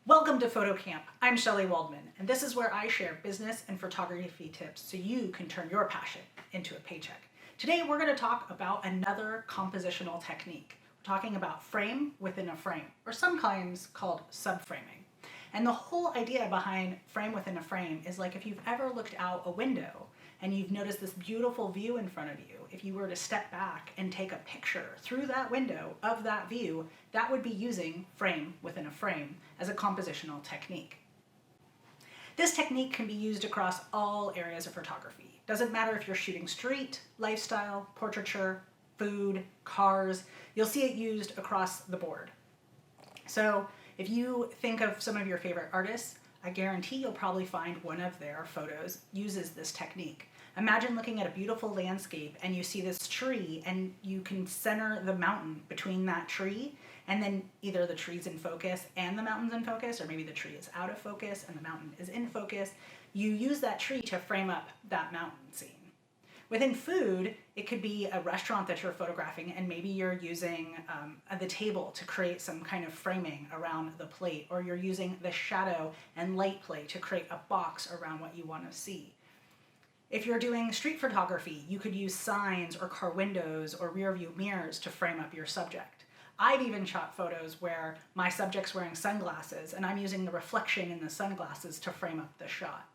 Welcome to Photo Camp. I'm Shelley Waldman, and this is where I share business and photography tips so you can turn your passion into a paycheck. Today we're going to talk about another compositional technique. We're talking about frame within a frame, or sometimes called subframing. And the whole idea behind frame within a frame is like if you've ever looked out a window and you've noticed this beautiful view in front of you, if you were to step back and take a picture through that window of that view, that would be using frame within a frame as a compositional technique. This technique can be used across all areas of photography. Doesn't matter if you're shooting street, lifestyle, portraiture, food, cars, you'll see it used across the board. So if you think of some of your favorite artists, I guarantee you'll probably find one of their photos uses this technique. Imagine looking at a beautiful landscape and you see this tree and you can center the mountain between that tree, and then either the tree's in focus and the mountain's in focus, or maybe the tree is out of focus and the mountain is in focus. You use that tree to frame up that mountain scene. Within food, it could be a restaurant that you're photographing and maybe you're using the table to create some kind of framing around the plate, or you're using the shadow and light play to create a box around what you want to see. If you're doing street photography, you could use signs or car windows or rear view mirrors to frame up your subject. I've even shot photos where my subject's wearing sunglasses and I'm using the reflection in the sunglasses to frame up the shot.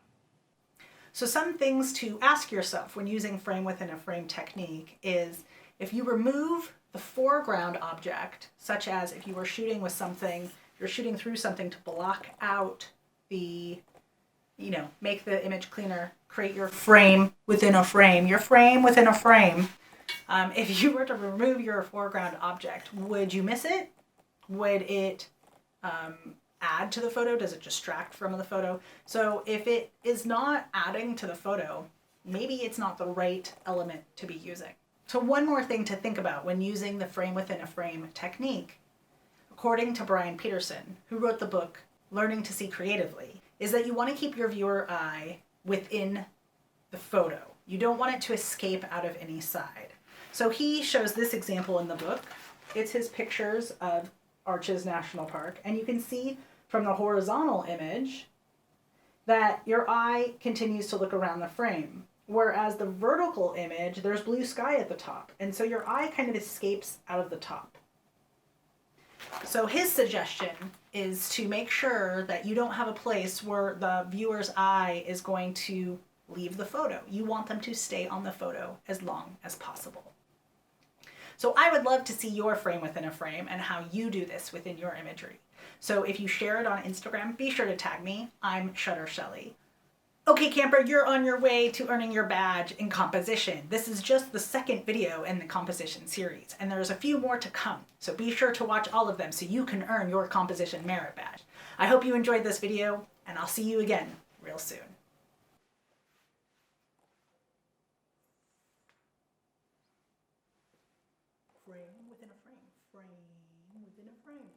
So some things to ask yourself when using frame within a frame technique is if you remove the foreground object, such as if you were shooting with something, you're shooting through something to block out the, make the image cleaner, create your frame within a frame, your frame within a frame. If you were to remove your foreground object, would you miss it? Would it add to the photo? Does it distract from the photo? So if it is not adding to the photo, maybe it's not the right element to be using. So one more thing to think about when using the frame within a frame technique, according to Brian Peterson, who wrote the book Learning to See Creatively, is that you want to keep your viewer eye within the photo. You don't want it to escape out of any side. So he shows this example in the book. It's his pictures of Arches National Park, and you can see from the horizontal image that your eye continues to look around the frame, whereas the vertical image, there's blue sky at the top, and so your eye kind of escapes out of the top. So his suggestion is to make sure that you don't have a place where the viewer's eye is going to leave the photo. You want them to stay on the photo as long as possible. So I would love to see your frame within a frame and how you do this within your imagery. So if you share it on Instagram, be sure to tag me. I'm Shutter Shelley. Okay, camper, you're on your way to earning your badge in composition. This is just the second video in the composition series, and there's a few more to come. So be sure to watch all of them so you can earn your composition merit badge. I hope you enjoyed this video, and I'll see you again real soon. Frame within a frame, frame within a frame.